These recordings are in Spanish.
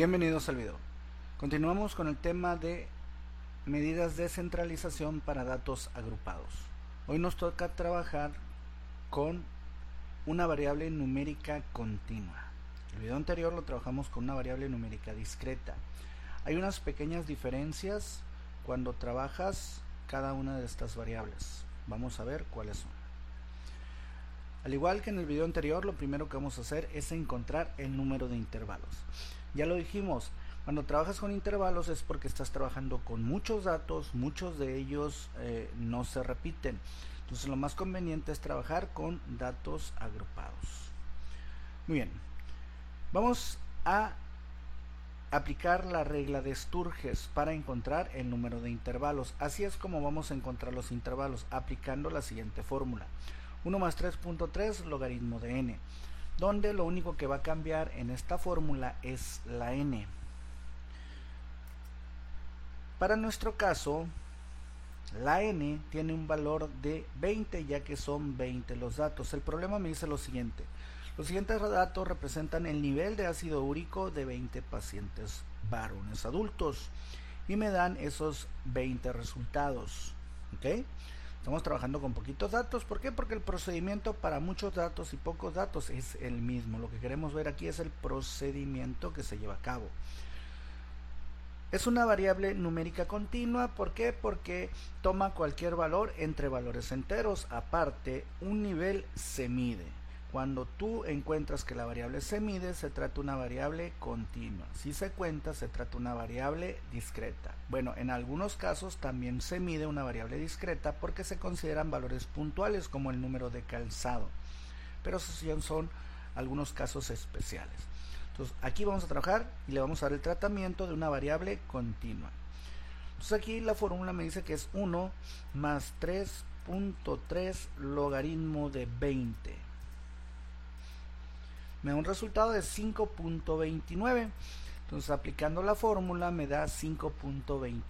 Bienvenidos al video. Continuamos con el tema de medidas de centralización para datos agrupados. Hoy nos toca trabajar con una variable numérica continua. El video anterior lo trabajamos con una variable numérica discreta. Hay unas pequeñas diferencias cuando trabajas cada una de estas variables. Vamos a ver cuáles son. Al igual que en el video anterior, lo primero que vamos a hacer es encontrar el número de intervalos. Ya lo dijimos, cuando trabajas con intervalos es porque estás trabajando con muchos datos, muchos de ellos no se repiten. Entonces lo más conveniente es trabajar con datos agrupados. Muy bien, vamos a aplicar la regla de Sturges para encontrar el número de intervalos. Así es como vamos a encontrar los intervalos, aplicando la siguiente fórmula. 1 más 3.3 logaritmo de n, donde lo único que va a cambiar en esta fórmula es la n. Para nuestro caso, la n tiene un valor de 20, ya que son 20 los datos. El problema me dice lo siguiente: los siguientes datos representan el nivel de ácido úrico de 20 pacientes varones adultos y me dan esos 20 resultados. ¿Ok? Estamos trabajando con poquitos datos. ¿Por qué? Porque el procedimiento para muchos datos y pocos datos es el mismo. Lo que queremos ver aquí es el procedimiento que se lleva a cabo. Es una variable numérica continua. ¿Por qué? Porque toma cualquier valor entre valores enteros. Aparte, un nivel se mide. Cuando tú encuentras que la variable se mide, se trata de una variable continua. Si se cuenta, se trata de una variable discreta. Bueno, en algunos casos también se mide una variable discreta porque se consideran valores puntuales como el número de calzado. Pero esos ya son algunos casos especiales. Entonces aquí vamos a trabajar y le vamos a dar el tratamiento de una variable continua. Entonces aquí la fórmula me dice que es 1 más 3.3 logaritmo de 20. Me da un resultado de 5.29. Entonces aplicando la fórmula me da 5.29.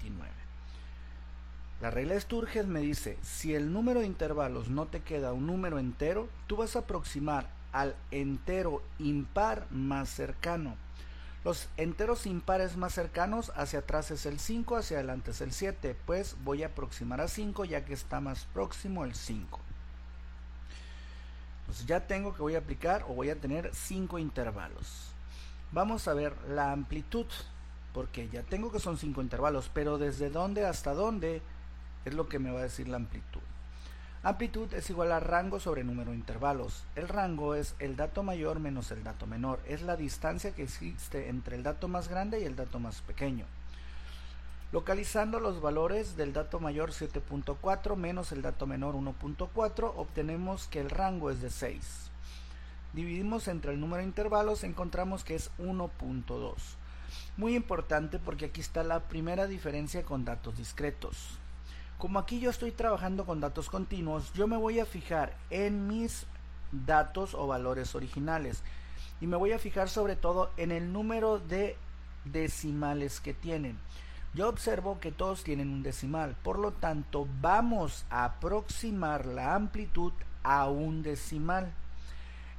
La regla de Sturges me dice: si el número de intervalos no te queda un número entero, tú vas a aproximar al entero impar más cercano. Los enteros impares más cercanos, hacia atrás es el 5, hacia adelante es el 7. Pues voy a aproximar a 5 ya que está más próximo el 5. Pues ya tengo que voy a aplicar o voy a tener 5 intervalos. Vamos a ver la amplitud, porque ya tengo que son 5 intervalos, pero desde dónde hasta dónde es lo que me va a decir la amplitud. Amplitud es igual a rango sobre número de intervalos. El rango es el dato mayor menos el dato menor. Es la distancia que existe entre el dato más grande y el dato más pequeño. Localizando los valores del dato mayor 7.4 menos el dato menor 1.4, obtenemos que el rango es de 6. Dividimos entre el número de intervalos, encontramos que es 1.2. Muy importante porque aquí está la primera diferencia con datos discretos. Como aquí yo estoy trabajando con datos continuos, yo me voy a fijar en mis datos o valores originales y me voy a fijar sobre todo en el número de decimales que tienen. Yo observo que todos tienen un decimal, por lo tanto vamos a aproximar la amplitud a un decimal.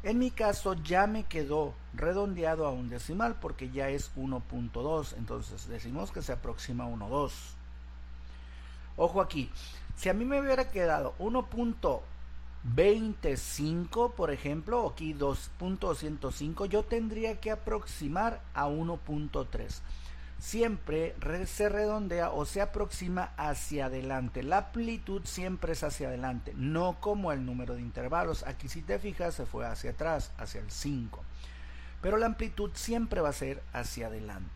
En mi caso ya me quedó redondeado a un decimal porque ya es 1.2, entonces decimos que se aproxima a 1.2. Ojo aquí, si a mí me hubiera quedado 1.25, por ejemplo, aquí 2.205, yo tendría que aproximar a 1.3. Siempre se redondea o se aproxima hacia adelante. La amplitud siempre es hacia adelante, no como el número de intervalos. Aquí si te fijas se fue hacia atrás, hacia el 5. Pero la amplitud siempre va a ser hacia adelante.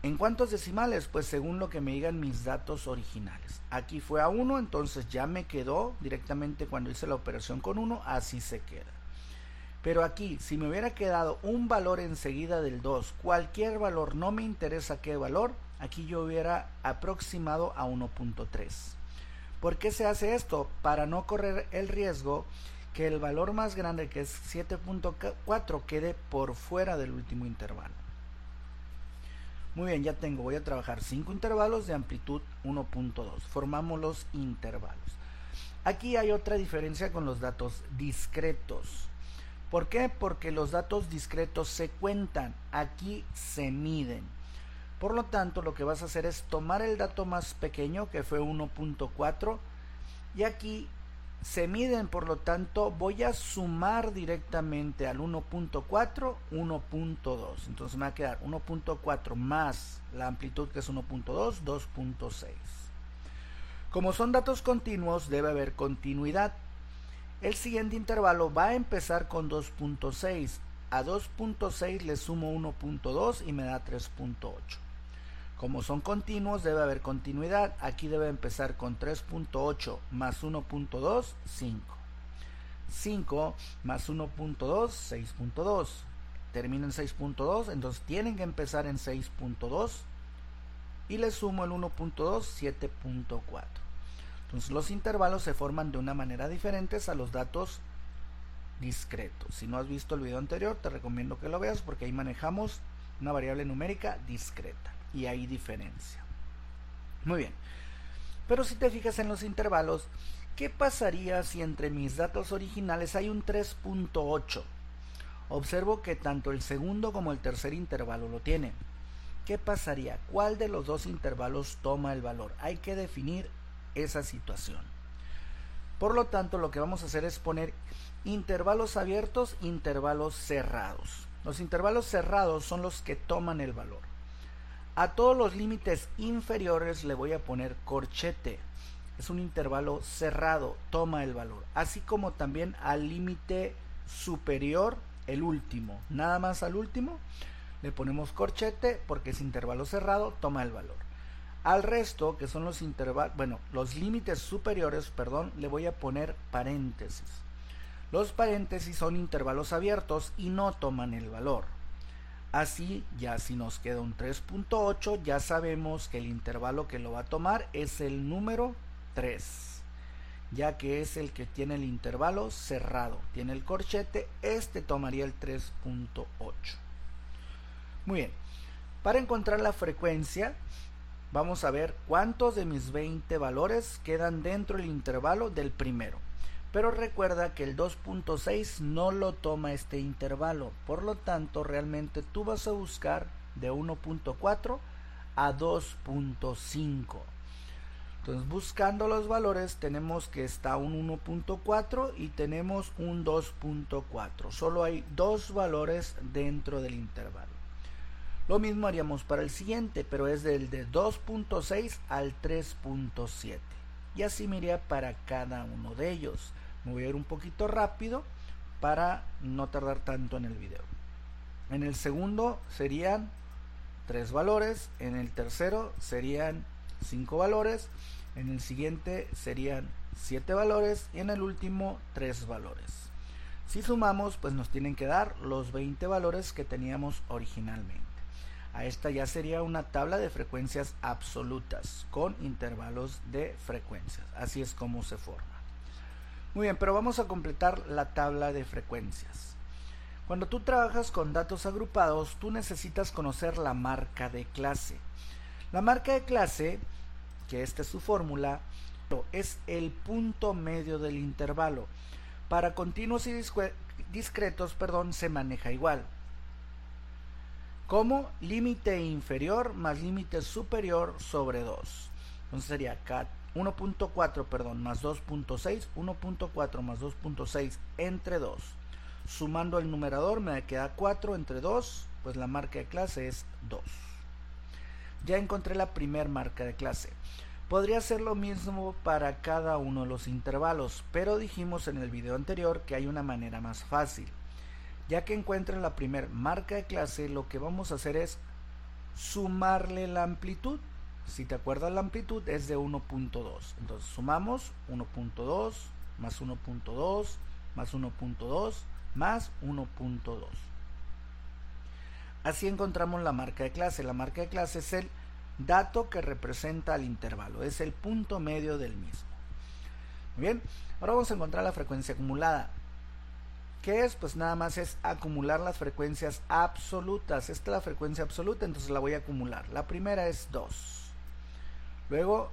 ¿En cuántos decimales? Pues según lo que me digan mis datos originales. Aquí fue a 1, entonces ya me quedó directamente cuando hice la operación con 1, así se queda. Pero aquí, si me hubiera quedado un valor enseguida del 2, cualquier valor, no me interesa qué valor, aquí yo hubiera aproximado a 1.3. ¿Por qué se hace esto? Para no correr el riesgo que el valor más grande, que es 7.4, quede por fuera del último intervalo. Muy bien, ya tengo, voy a trabajar 5 intervalos de amplitud 1.2. Formamos los intervalos. Aquí hay otra diferencia con los datos discretos. ¿Por qué? Porque los datos discretos se cuentan, aquí se miden. Por lo tanto, lo que vas a hacer es tomar el dato más pequeño, que fue 1.4, y aquí se miden, por lo tanto voy a sumar directamente al 1.4 1.2, entonces me va a quedar 1.4 más la amplitud, que es 1.2, 2.6. Como son datos continuos, debe haber continuidad. El siguiente intervalo va a empezar con 2.6, a 2.6 le sumo 1.2 y me da 3.8. Como son continuos, debe haber continuidad. Aquí debe empezar con 3.8 más 1.2, 5. 5 más 1.2, 6.2. Termina en 6.2, entonces tienen que empezar en 6.2. Y le sumo el 1.2, 7.4. Entonces los intervalos se forman de una manera diferente a los datos discretos. Si no has visto el video anterior, te recomiendo que lo veas porque ahí manejamos una variable numérica discreta. Y hay diferencia. Muy bien, pero si te fijas en los intervalos, ¿qué pasaría si entre mis datos originales hay un 3.8? Observo que tanto el segundo como el tercer intervalo lo tienen. ¿Qué pasaría? ¿Cuál de los dos intervalos toma el valor? Hay que definir esa situación. Por lo tanto, lo que vamos a hacer es poner intervalos abiertos, intervalos cerrados. Los intervalos cerrados son los que toman el valor. A todos los límites inferiores le voy a poner corchete. Es un intervalo cerrado, toma el valor. Así como también al límite superior, el último. Nada más al último le ponemos corchete porque es intervalo cerrado, toma el valor. Al resto, que son los intervalos, bueno, los límites superiores, perdón, le voy a poner paréntesis. Los paréntesis son intervalos abiertos y no toman el valor. Así, ya si nos queda un 3.8, ya sabemos que el intervalo que lo va a tomar es el número 3, ya que es el que tiene el intervalo cerrado, tiene el corchete, este tomaría el 3.8. Muy bien, para encontrar la frecuencia, vamos a ver cuántos de mis 20 valores quedan dentro del intervalo del primero. Pero recuerda que el 2.6 no lo toma este intervalo, por lo tanto realmente tú vas a buscar de 1.4 a 2.5. Entonces buscando los valores tenemos que está un 1.4 y tenemos un 2.4. Solo hay dos valores dentro del intervalo. Lo mismo haríamos para el siguiente, pero es del de 2.6 al 3.7. Y así me iría para cada uno de ellos. Me voy a ir un poquito rápido para no tardar tanto en el video. En el segundo serían 3 valores, en el tercero serían 5 valores, en el siguiente serían 7 valores y en el último 3 valores. Si sumamos, pues nos tienen que dar los 20 valores que teníamos originalmente. A esta ya sería una tabla de frecuencias absolutas con intervalos de frecuencias. Así es como se forma. Muy bien, pero vamos a completar la tabla de frecuencias. Cuando tú trabajas con datos agrupados, tú necesitas conocer la marca de clase. La marca de clase, que esta es su fórmula, es el punto medio del intervalo. Para continuos y discretos, se maneja igual. Como límite inferior más límite superior sobre 2. Entonces sería 1.4 más 2.6, 1.4 más 2.6 entre 2. Sumando el numerador me queda 4 entre 2, pues la marca de clase es 2. Ya encontré la primer marca de clase. Podría ser lo mismo para cada uno de los intervalos, pero dijimos en el video anterior que hay una manera más fácil. Ya que encuentren la primer marca de clase, lo que vamos a hacer es sumarle la amplitud. Si te acuerdas, la amplitud es de 1.2. Entonces sumamos 1.2 más 1.2 más 1.2 más 1.2. Así encontramos la marca de clase. La marca de clase es el dato que representa al intervalo, es el punto medio del mismo. Muy bien, ahora vamos a encontrar la frecuencia acumulada. ¿Qué es? Pues nada más es acumular las frecuencias absolutas. Esta es la frecuencia absoluta, entonces la voy a acumular. La primera es 2. Luego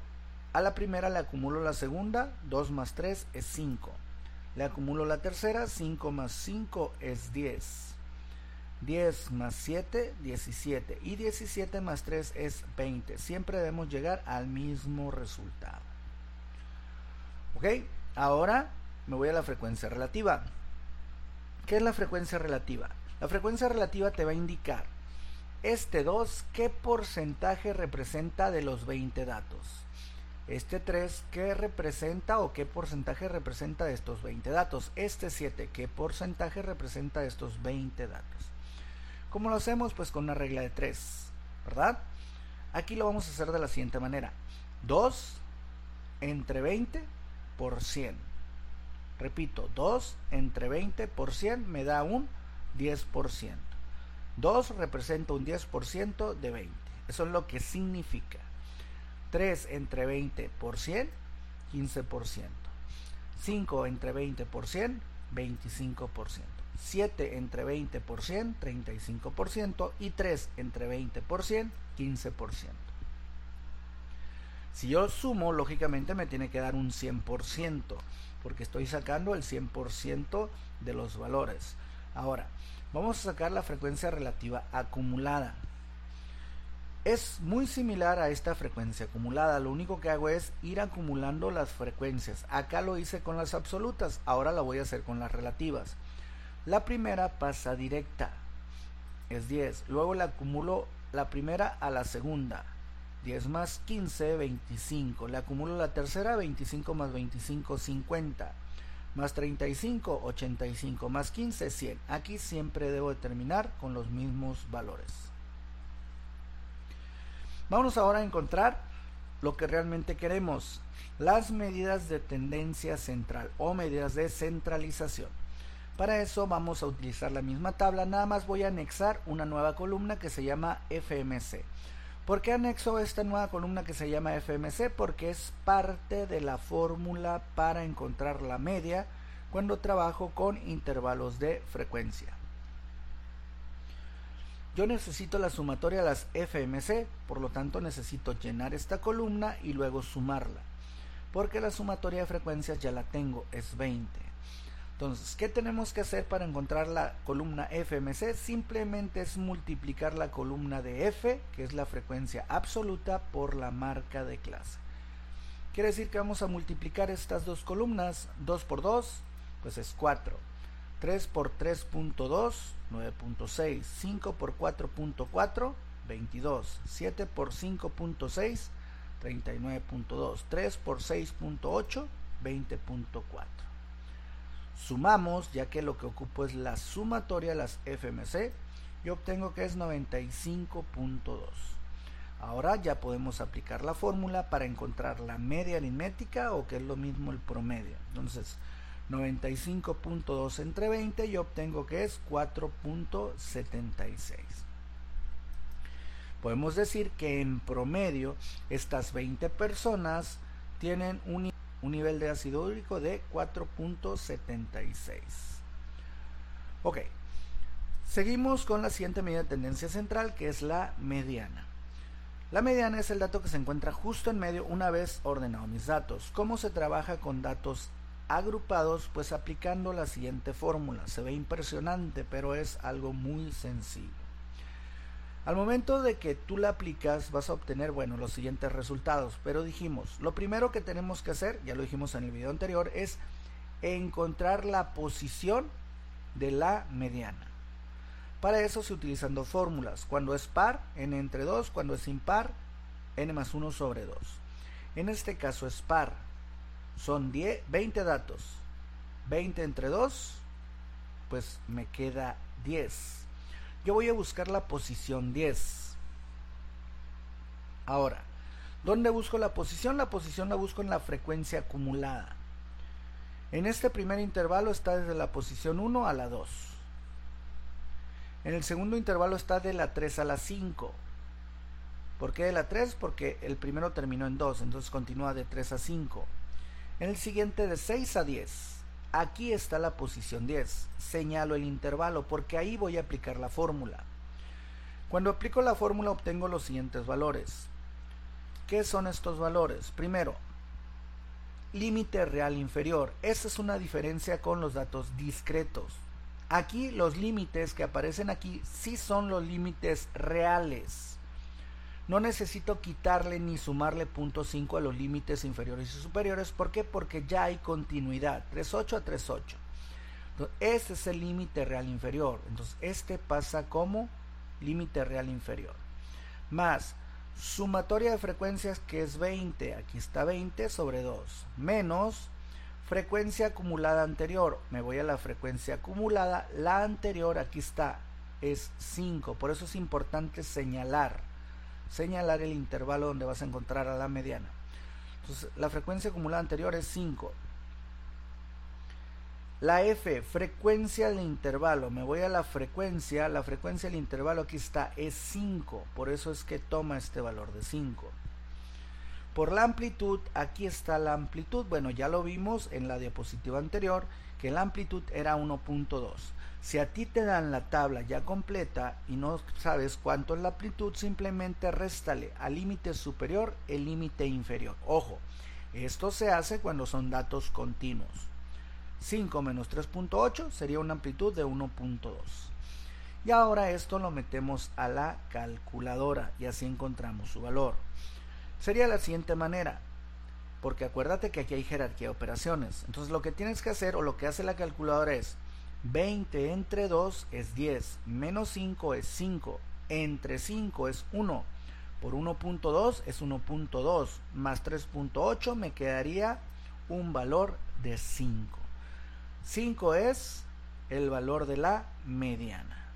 a la primera le acumulo la segunda, 2 más 3 es 5. Le acumulo la tercera, 5 más 5 es 10. 10 más 7, 17. Y 17 más 3 es 20. Siempre debemos llegar al mismo resultado. ¿Ok? Ahora me voy a la frecuencia relativa. ¿Qué es la frecuencia relativa? La frecuencia relativa te va a indicar este 2 qué porcentaje representa de los 20 datos. Este 3 qué representa o qué porcentaje representa de estos 20 datos. Este 7 qué porcentaje representa de estos 20 datos. ¿Cómo lo hacemos? Pues con una regla de 3, ¿verdad? Aquí lo vamos a hacer de la siguiente manera. 2 entre 20 por 100. Repito, 2 entre 20 por 100 me da un 10%. 2 representa un 10% de 20. Eso es lo que significa. 3 entre 20 por 100, 15%. 5 entre 20 por 100, 25%. 7 entre 20 por 100, 35%. Y 3 entre 20 por 100, 15%. Si yo sumo, lógicamente me tiene que dar un 100%, porque estoy sacando el 100% de los valores. Ahora, vamos a sacar la frecuencia relativa acumulada. Es muy similar a esta frecuencia acumulada, lo único que hago es ir acumulando las frecuencias. Acá lo hice con las absolutas, ahora la voy a hacer con las relativas. La primera pasa directa, es 10, luego le acumulo la primera a la segunda. 10 más 15, 25. Le acumulo la tercera, 25 más 25, 50. Más 35, 85. Más 15, 100. Aquí siempre debo de terminar con los mismos valores. Vamos ahora a encontrar lo que realmente queremos. Las medidas de tendencia central o medidas de centralización. Para eso vamos a utilizar la misma tabla. Nada más voy a anexar una nueva columna que se llama FMC. ¿Por qué anexo esta nueva columna que se llama FMC? Porque es parte de la fórmula para encontrar la media cuando trabajo con intervalos de frecuencia. Yo necesito la sumatoria de las FMC, por lo tanto necesito llenar esta columna y luego sumarla, porque la sumatoria de frecuencias ya la tengo, es 20. Entonces, ¿qué tenemos que hacer para encontrar la columna FMC? Simplemente es multiplicar la columna de F, que es la frecuencia absoluta, por la marca de clase. Quiere decir que vamos a multiplicar estas dos columnas. 2 por 2, pues es 4. 3 por 3.2, 9.6. 5 por 4.4, 22. 7 por 5.6, 39.2. 3 por 6.8, 20.4. Sumamos, ya que lo que ocupo es la sumatoria de las FMC, y obtengo que es 95.2. Ahora ya podemos aplicar la fórmula para encontrar la media aritmética, o que es lo mismo el promedio. Entonces 95.2 entre 20 y obtengo que es 4.76. Podemos decir que en promedio estas 20 personas tienen un nivel de ácido úrico de 4.76. Ok, seguimos con la siguiente medida de tendencia central, que es la mediana. La mediana es el dato que se encuentra justo en medio una vez ordenado mis datos. ¿Cómo se trabaja con datos agrupados? Pues aplicando la siguiente fórmula. Se ve impresionante, pero es algo muy sencillo. Al momento de que tú la aplicas vas a obtener, bueno, los siguientes resultados, pero dijimos, lo primero que tenemos que hacer, ya lo dijimos en el video anterior, es encontrar la posición de la mediana. Para eso se utilizan dos fórmulas. Cuando es par, n entre 2, cuando es impar, n más 1 sobre 2. En este caso es par, son 20 datos, 20 entre 2, pues me queda 10. Yo voy a buscar la posición 10. Ahora, ¿dónde busco la posición? La posición la busco en la frecuencia acumulada. En este primer intervalo está desde la posición 1 a la 2. En el segundo intervalo está de la 3 a la 5. ¿Por qué de la 3? Porque el primero terminó en 2, entonces continúa de 3 a 5. En el siguiente de 6 a 10. Aquí está la posición 10. Señalo el intervalo porque ahí voy a aplicar la fórmula. Cuando aplico la fórmula obtengo los siguientes valores. ¿Qué son estos valores? Primero, límite real inferior. Esa es una diferencia con los datos discretos. Aquí los límites que aparecen aquí sí son los límites reales. No necesito quitarle ni sumarle 0.5 a los límites inferiores y superiores. ¿Por qué? Porque ya hay continuidad, 3.8 a 3.8. Entonces, este es el límite real inferior. Entonces este pasa como límite real inferior. Más sumatoria de frecuencias, que es 20, aquí está 20 sobre 2, menos frecuencia acumulada anterior, me voy a la frecuencia acumulada, la anterior aquí está, es 5, por eso es importante señalar el intervalo donde vas a encontrar a la mediana. Entonces la frecuencia acumulada anterior es 5. La F, frecuencia del intervalo, me voy a la frecuencia del intervalo aquí está, es 5, por eso es que toma este valor de 5. Por la amplitud, aquí está la amplitud, bueno, ya lo vimos en la diapositiva anterior, que la amplitud era 1.2. Si a ti te dan la tabla ya completa y no sabes cuánto es la amplitud, simplemente réstale al límite superior el límite inferior. Ojo, esto se hace cuando son datos continuos. 5 menos 3.8 sería una amplitud de 1.2. Y ahora esto lo metemos a la calculadora y así encontramos su valor. Sería la siguiente manera, porque acuérdate que aquí hay jerarquía de operaciones. Entonces lo que tienes que hacer, o lo que hace la calculadora, es 20 entre 2 es 10, menos 5 es 5, entre 5 es 1, por 1.2 es 1.2, más 3.8 me quedaría un valor de 5. 5 es el valor de la mediana.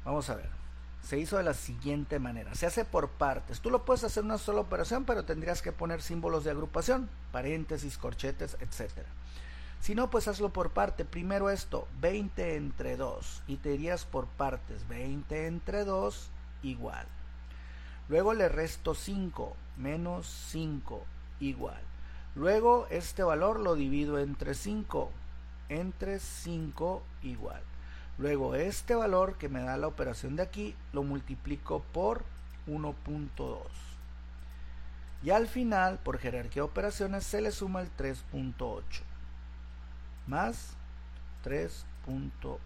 Vamos a ver. Se hizo de la siguiente manera. Se hace por partes. Tú lo puedes hacer una sola operación, pero tendrías que poner símbolos de agrupación, paréntesis, corchetes, etc. Si no, pues hazlo por parte. Primero esto, 20 entre 2. Y te irías por partes. 20 entre 2 igual. Luego le resto 5, menos 5 igual. Luego este valor lo divido entre 5 igual. Luego este valor que me da la operación de aquí lo multiplico por 1.2. Y al final, por jerarquía de operaciones, se le suma el 3.8 más 3.8.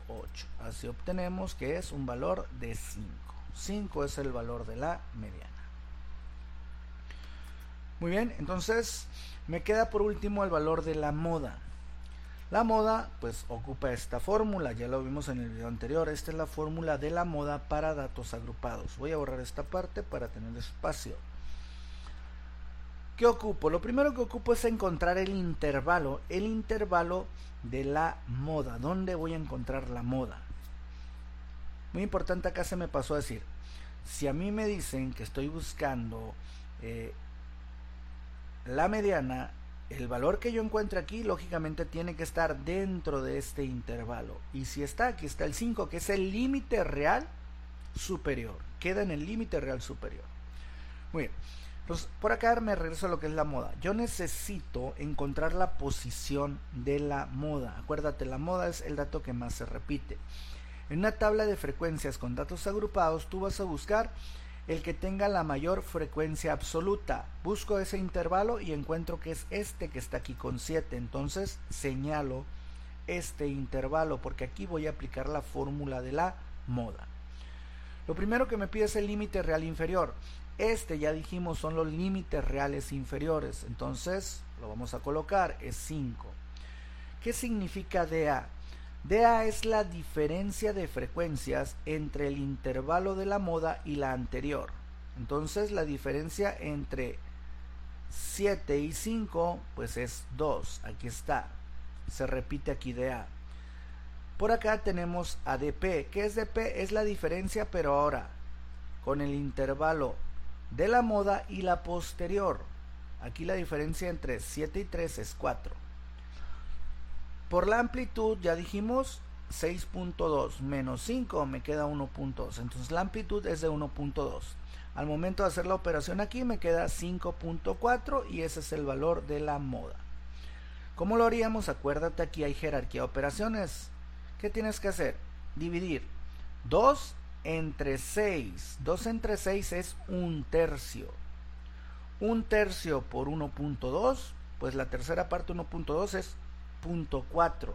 Así obtenemos que es un valor de 5. 5 es el valor de la mediana. Muy bien, entonces me queda por último el valor de la moda. La moda pues ocupa esta fórmula, ya lo vimos en el video anterior. Esta es la fórmula de la moda para datos agrupados. Voy a borrar esta parte para tener espacio. ¿Qué ocupo? Lo primero que ocupo es encontrar el intervalo de la moda. ¿Dónde voy a encontrar la moda? Muy importante, acá se me pasó a decir, si a mí me dicen que estoy buscando la mediana, el valor que yo encuentre aquí lógicamente tiene que estar dentro de este intervalo, y si está, aquí está el 5, que es el límite real superior, queda en el límite real superior. Muy bien, entonces por acá me regreso a lo que es la moda. Yo necesito encontrar la posición de la moda. Acuérdate, la moda es el dato que más se repite. En una tabla de frecuencias con datos agrupados, tú vas a buscar el que tenga la mayor frecuencia absoluta. Busco ese intervalo y encuentro que es este que está aquí con 7. Entonces señalo este intervalo porque aquí voy a aplicar la fórmula de la moda. Lo primero que me pide es el límite real inferior. Este ya dijimos son los límites reales inferiores. Entonces lo vamos a colocar, es 5. ¿Qué significa DA? DA es la diferencia de frecuencias entre el intervalo de la moda y la anterior. Entonces la diferencia entre 7 y 5 pues es 2. Aquí está. Se repite aquí DA. Por acá tenemos ADP. ¿Qué es DP? Es la diferencia, pero ahora con el intervalo de la moda y la posterior. Aquí la diferencia entre 7 y 3 es 4. Por la amplitud ya dijimos 6.2 menos 5 me queda 1.2. Entonces la amplitud es de 1.2. Al momento de hacer la operación aquí me queda 5.4 y ese es el valor de la moda. ¿Cómo lo haríamos? Acuérdate, aquí hay jerarquía de operaciones. ¿Qué tienes que hacer? Dividir 2 entre 6. 2 entre 6 es 1/3. Un tercio por 1.2, pues la tercera parte 1.2 es 0.4.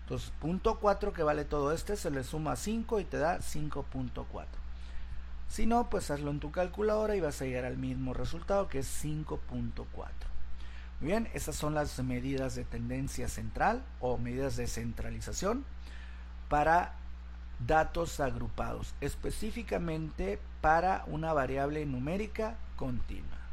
Entonces 0.4 que vale todo este se le suma 5 y te da 5.4. Si no, pues hazlo en tu calculadora y vas a llegar al mismo resultado, que es 5.4. Muy bien, esas son las medidas de tendencia central o medidas de centralización para datos agrupados, específicamente para una variable numérica continua.